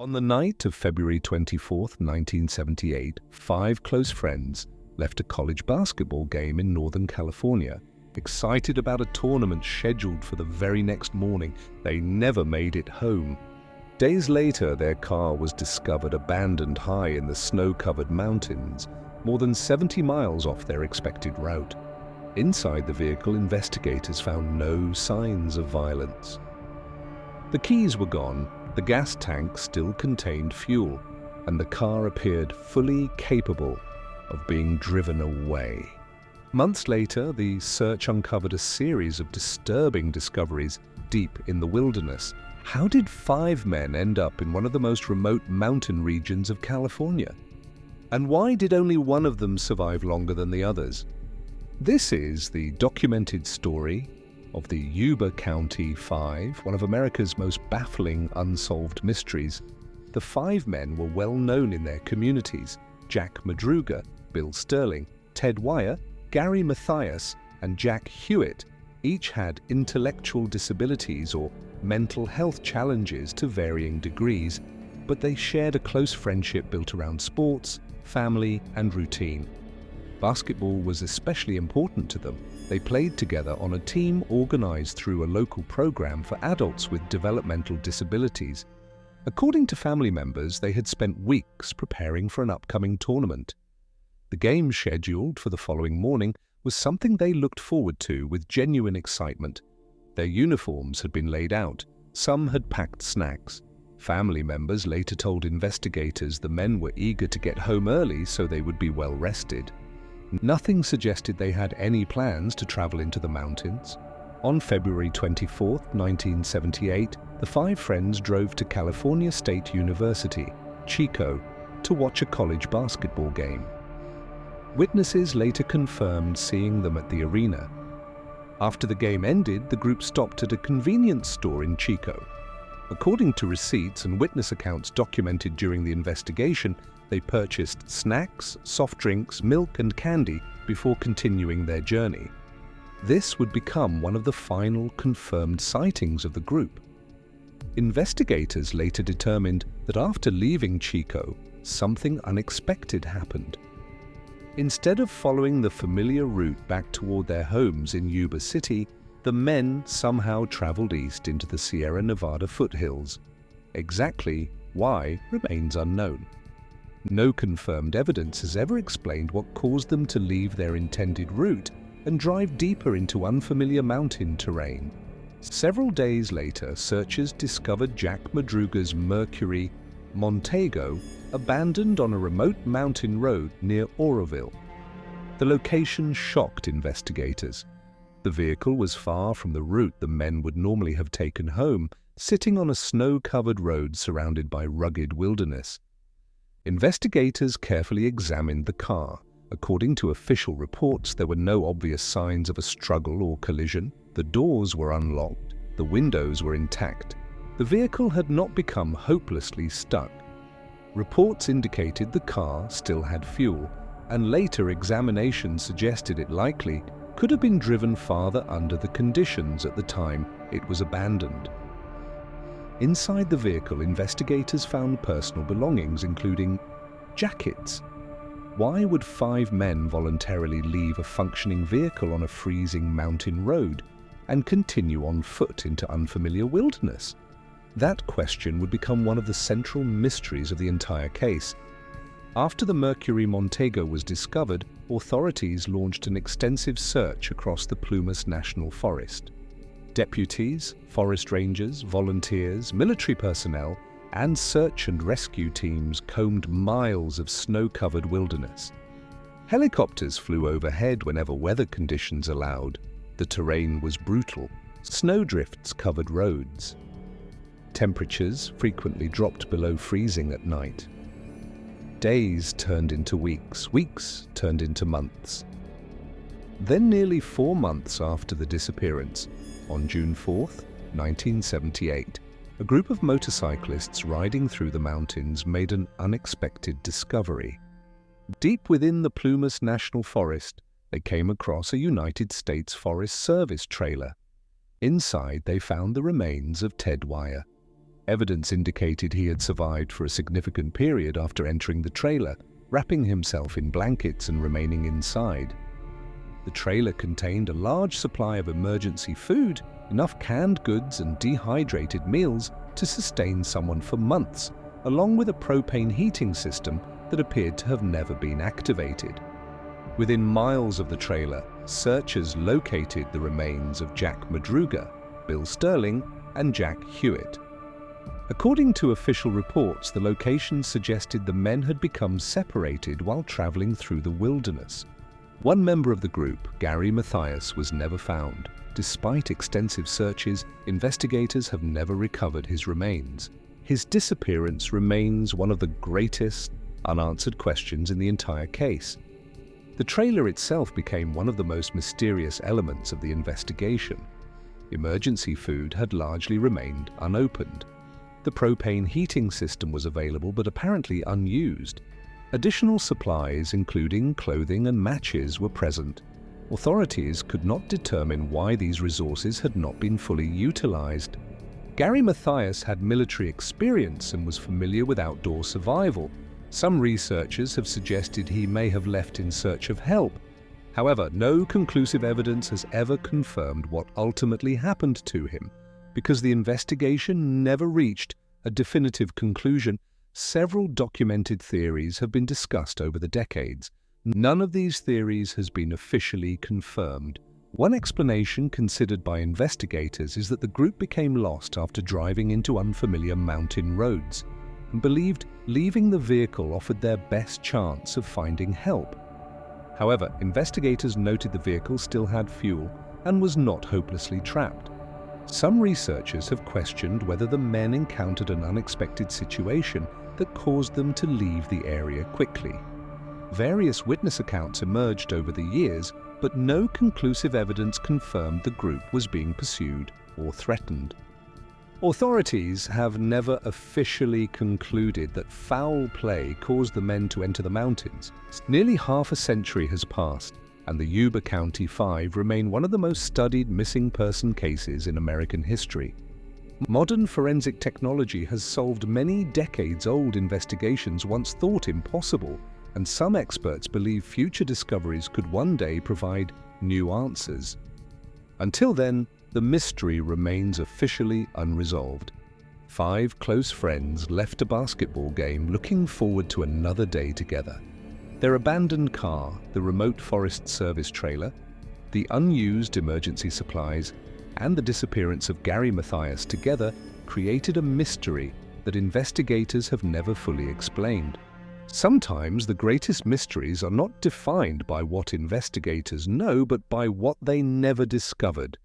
On the night of February 24th, 1978, five close friends left a college basketball game in Northern California, excited about a tournament scheduled for the very next morning. They never made it home. Days later, their car was discovered abandoned high in the snow-covered mountains, more than 70 miles off their expected route. Inside the vehicle, investigators found no signs of violence. The keys were gone, the gas tank still contained fuel, and the car appeared fully capable of being driven away. Months later, the search uncovered a series of disturbing discoveries deep in the wilderness. How did five men end up in one of the most remote mountain regions of California? And why did only one of them survive longer than the others? This is the documented story of the Yuba County Five, one of America's most baffling unsolved mysteries. The five men were well known in their communities: Jack Madruga, Bill Sterling, Ted Wire, Gary Mathias, and Jack Hewitt. Each had intellectual disabilities or mental health challenges to varying degrees, but they shared a close friendship built around sports, family, and routine. Basketball was especially important to them. They played together on a team organized through a local program for adults with developmental disabilities. According to family members, they had spent weeks preparing for an upcoming tournament. The game scheduled for the following morning was something they looked forward to with genuine excitement. Their uniforms had been laid out. Some had packed snacks. Family members later told investigators the men were eager to get home early so they would be well rested. Nothing suggested they had any plans to travel into the mountains. On February 24, 1978, the five friends drove to California State University, Chico, to watch a college basketball game. Witnesses later confirmed seeing them at the arena. After the game ended, the group stopped at a convenience store in Chico. According to receipts and witness accounts documented during the investigation, they purchased snacks, soft drinks, milk, and candy before continuing their journey. This would become one of the final confirmed sightings of the group. Investigators later determined that after leaving Chico, something unexpected happened. Instead of following the familiar route back toward their homes in Yuba City, the men somehow traveled east into the Sierra Nevada foothills. Exactly why remains unknown. No confirmed evidence has ever explained what caused them to leave their intended route and drive deeper into unfamiliar mountain terrain. Several days later, searchers discovered Jack Madruga's Mercury Montego abandoned on a remote mountain road near Oroville. The location shocked investigators. The vehicle was far from the route the men would normally have taken home, sitting on a snow-covered road surrounded by rugged wilderness. Investigators carefully examined the car. According to official reports, there were no obvious signs of a struggle or collision. The doors were unlocked, the windows were intact. The vehicle had not become hopelessly stuck. Reports indicated the car still had fuel, and later examination suggested it likely could have been driven farther under the conditions at the time it was abandoned. Inside the vehicle, investigators found personal belongings, including jackets. Why would five men voluntarily leave a functioning vehicle on a freezing mountain road and continue on foot into unfamiliar wilderness? That question would become one of the central mysteries of the entire case. After the Mercury Montego was discovered, authorities launched an extensive search across the Plumas National Forest. Deputies, forest rangers, volunteers, military personnel, and search and rescue teams combed miles of snow-covered wilderness. Helicopters flew overhead whenever weather conditions allowed. The terrain was brutal. Snowdrifts covered roads. Temperatures frequently dropped below freezing at night. Days turned into weeks, weeks turned into months. Then, nearly 4 months after the disappearance, on June 4, 1978, a group of motorcyclists riding through the mountains made an unexpected discovery. Deep within the Plumas National Forest, they came across a United States Forest Service trailer. Inside, they found the remains of Ted Wire. Evidence indicated he had survived for a significant period after entering the trailer, wrapping himself in blankets and remaining inside. The trailer contained a large supply of emergency food, enough canned goods and dehydrated meals to sustain someone for months, along with a propane heating system that appeared to have never been activated. Within miles of the trailer, searchers located the remains of Jack Madruga, Bill Sterling, and Jack Hewitt. According to official reports, the location suggested the men had become separated while traveling through the wilderness. One member of the group, Gary Mathias, was never found. Despite extensive searches, investigators have never recovered his remains. His disappearance remains one of the greatest unanswered questions in the entire case. The trailer itself became one of the most mysterious elements of the investigation. Emergency food had largely remained unopened. The propane heating system was available but apparently unused. Additional supplies, including clothing and matches, were present. Authorities could not determine why these resources had not been fully utilized. Gary Mathias had military experience and was familiar with outdoor survival. Some researchers have suggested he may have left in search of help. However, no conclusive evidence has ever confirmed what ultimately happened to him. Because the investigation never reached a definitive conclusion, several documented theories have been discussed over the decades. None of these theories has been officially confirmed. One explanation considered by investigators is that the group became lost after driving into unfamiliar mountain roads and believed leaving the vehicle offered their best chance of finding help. However, investigators noted the vehicle still had fuel and was not hopelessly trapped. Some researchers have questioned whether the men encountered an unexpected situation that caused them to leave the area quickly. Various witness accounts emerged over the years, but no conclusive evidence confirmed the group was being pursued or threatened. Authorities have never officially concluded that foul play caused the men to enter the mountains. Nearly half a century has passed, and the Yuba County Five remain one of the most studied missing person cases in American history. Modern forensic technology has solved many decades-old investigations once thought impossible, and some experts believe future discoveries could one day provide new answers. Until then, the mystery remains officially unresolved. 5 close friends left a basketball game looking forward to another day together. Their abandoned car, the remote forest service trailer, the unused emergency supplies, and the disappearance of Gary Mathias together created a mystery that investigators have never fully explained. Sometimes the greatest mysteries are not defined by what investigators know, but by what they never discovered.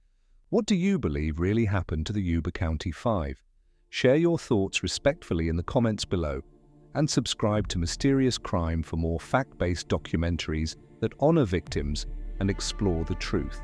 What do you believe really happened to the Yuba County Five? Share your thoughts respectfully in the comments below, and subscribe to Mysterious Crime for more fact-based documentaries that honor victims and explore the truth.